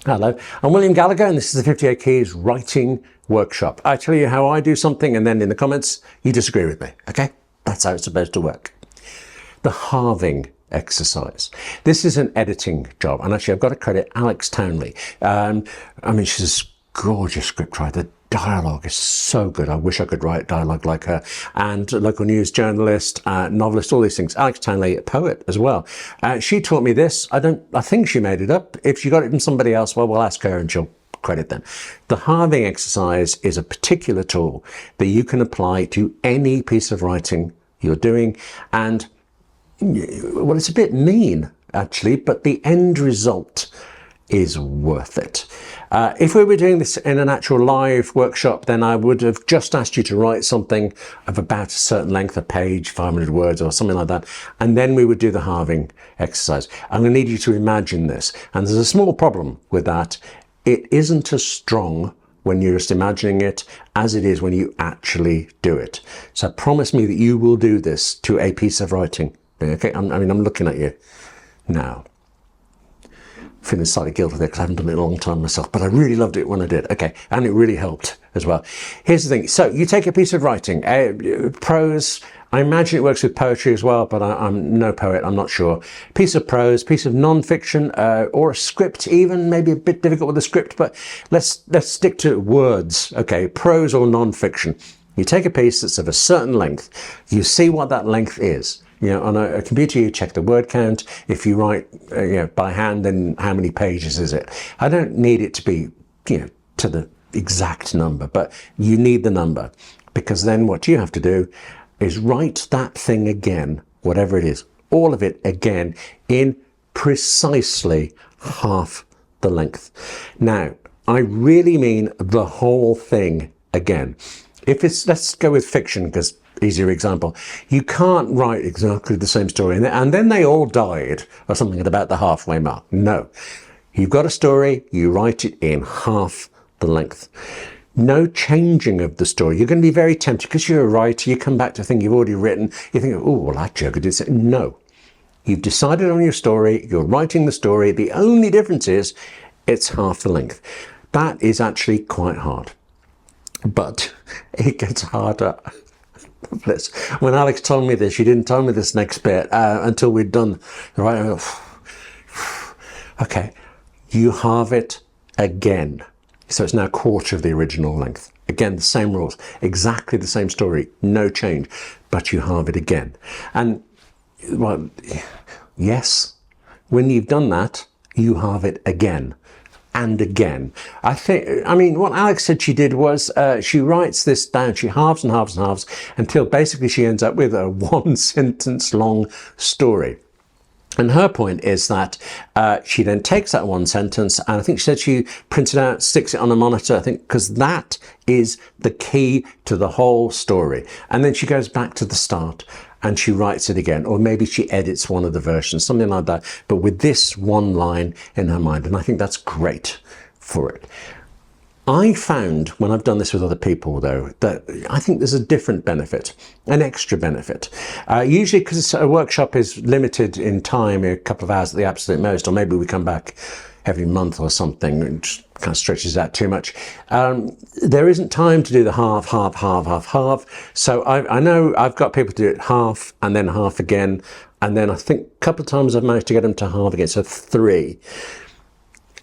Hello, I'm William Gallagher and this is the 58 Keys Writing Workshop. I tell you how I do something and then in the comments you disagree with me, okay? That's how it's supposed to work. The halving exercise. This is an editing job, and actually I've got to credit Alex Townley. She's a gorgeous scriptwriter. The dialogue is so good. I wish I could write dialogue like her. And local news journalist, novelist, all these things. Alex Townley, a poet as well. She taught me this. I think she made it up. If she got it from somebody else, well, we'll ask her and she'll credit them. The halving exercise is a particular tool that you can apply to any piece of writing you're doing. And well, it's a bit mean actually, but the end result is worth it. If we were doing this in an actual live workshop, then I would have just asked you to write something of about a certain length, a page, 500 words or something like that, and then we would do the halving exercise. I'm going to need you to imagine this, and there's a small problem with that. It isn't as strong when you're just imagining it as it is when you actually do it. So promise me that you will do this to a piece of writing. Okay, I'm looking at you now. Feeling slightly guilty there because I haven't done it in a long time myself, but I really loved it when I did. Okay, and it really helped as well. Here's the thing. So you take a piece of writing, prose. I imagine it works with poetry as well, but I'm no poet, I'm not sure. Piece of prose, piece of non-fiction, or a script even, maybe a bit difficult with the script, but let's stick to words. Okay, prose or non-fiction. You take a piece that's of a certain length, you see what that length is. You know, on a computer, you check the word count. If you write, by hand, then how many pages is it? I don't need it to be, to the exact number, but you need the number, because then what you have to do is write that thing again, whatever it is, all of it again in precisely half the length. Now, I really mean the whole thing again. If it's, let's go with fiction, because easier example, you can't write exactly the same story and then they all died or something at about the halfway mark. No, you've got a story, you write it in half the length. No changing of the story. You're going to be very tempted because you're a writer, you come back to a thing you've already written, you think, oh, well, that joke I did say. No, you've decided on your story, you're writing the story, the only difference is it's half the length. That is actually quite hard, but it gets harder. When Alex told me this, she didn't tell me this next bit until we'd done the writing. Okay, you halve it again. So it's now a quarter of the original length. Again, the same rules, exactly the same story, no change, but you halve it again. And, well, yes, when you've done that, you halve it again. And again. What Alex said she did was she writes this down, she halves and halves and halves until basically she ends up with a 1 sentence long story. And her point is that she then takes that 1 sentence, and I think she said she prints it out, sticks it on a monitor, I think, because that is the key to the whole story. And then she goes back to the start and she writes it again, or maybe she edits one of the versions, something like that, but with this one line in her mind. And I think that's great for it. I found when I've done this with other people, though, that I think there's a different benefit, an extra benefit. Usually because a workshop is limited in time, a couple of hours at the absolute most, or maybe we come back every month or something, which kind of stretches out too much. There isn't time to do the half. So I know I've got people to do it half and then half again. And then I think a couple of times I've managed to get them to half again, so 3.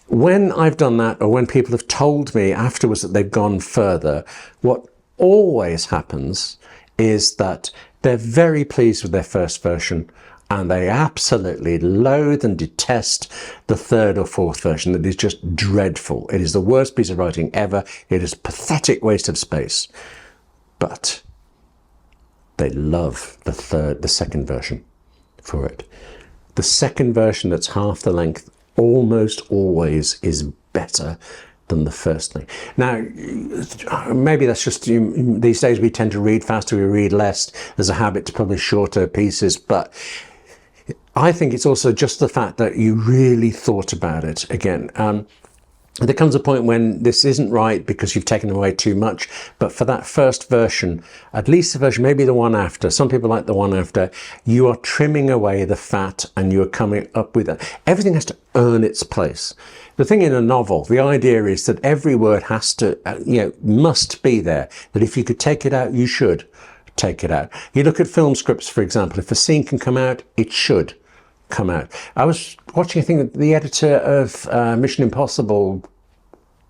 When I've done that, or when people have told me afterwards that they've gone further, what always happens is that they're very pleased with their first version and they absolutely loathe and detest the 3rd or 4th version. That is just dreadful. It is the worst piece of writing ever. It is a pathetic waste of space. But they love the 2nd version for it. The 2nd version that's half the length almost always is better than the first thing. Now, maybe that's just, these days we tend to read faster, we read less. There's a habit to publish shorter pieces, but I think it's also just the fact that you really thought about it again. There comes a point when this isn't right because you've taken away too much, but for that first version, at least the version, maybe the one after, some people like the one after, you are trimming away the fat and you're coming up with it. Everything has to earn its place. The thing in a novel, the idea is that every word has to, must be there. That if you could take it out, you should take it out. You look at film scripts, for example, if a scene can come out, it should come out. I was watching a thing that the editor of Mission Impossible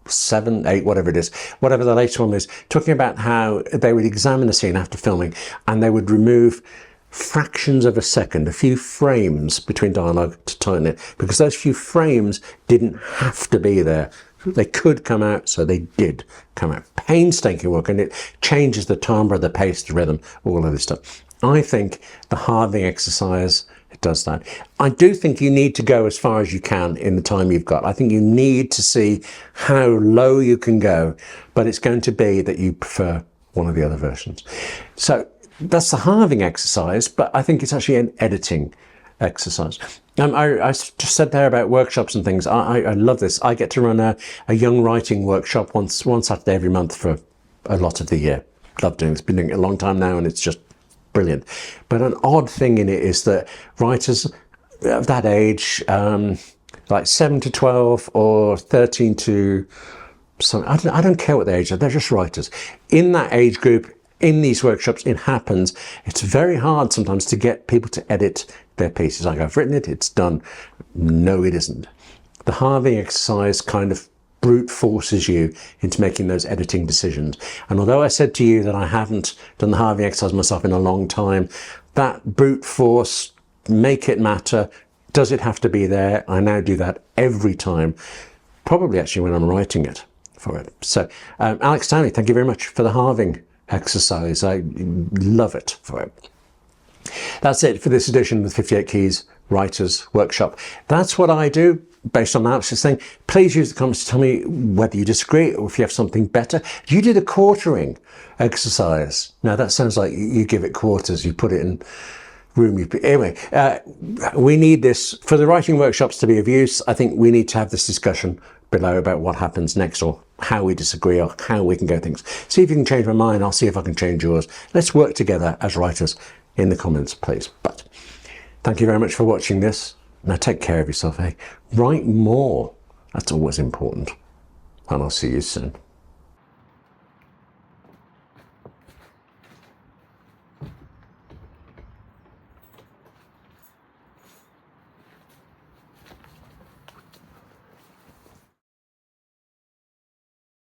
7, 8, whatever it is, whatever the latest one is, talking about how they would examine the scene after filming and they would remove fractions of a second, a few frames between dialogue to tighten it, because those few frames didn't have to be there. They could come out, so they did come out. Painstaking work, and it changes the timbre, the pace, the rhythm, all of this stuff. I think the halving exercise, it does that. I do think you need to go as far as you can in the time you've got. I think you need to see how low you can go, but it's going to be that you prefer one of the other versions. So that's the halving exercise, but I think it's actually an editing exercise. I just said there about workshops and things. I love this. I get to run a young writing workshop one Saturday every month for a lot of the year. Love doing this. Been doing it a long time now, and it's just brilliant. But an odd thing in it is that writers of that age, like 7 to 12 or 13 to something, I don't care what the age are, they're just writers. In that age group, in these workshops, it happens. It's very hard sometimes to get people to edit their pieces. Like, I've written it, it's done. No, it isn't. The halving exercise kind of brute forces you into making those editing decisions. And although I said to you that I haven't done the halving exercise myself in a long time, that brute force, make it matter, does it have to be there? I now do that every time, probably actually when I'm writing it for it. So Alex Townley, thank you very much for the halving exercise. I love it for it. That's it for this edition of the 58 Keys Writers Workshop. That's what I do based on Alex's thing. Please use the comments to tell me whether you disagree or if you have something better. You did a quartering exercise. Now that sounds like you give it quarters, you put it in room. Anyway, we need this for the writing workshops to be of use. I think we need to have this discussion below about what happens next, or how we disagree, or how we can go things. See if you can change my mind. I'll see if I can change yours. Let's work together as writers in the comments, please. But thank you very much for watching this. Now take care of yourself, eh? Write more. That's always important. And I'll see you soon.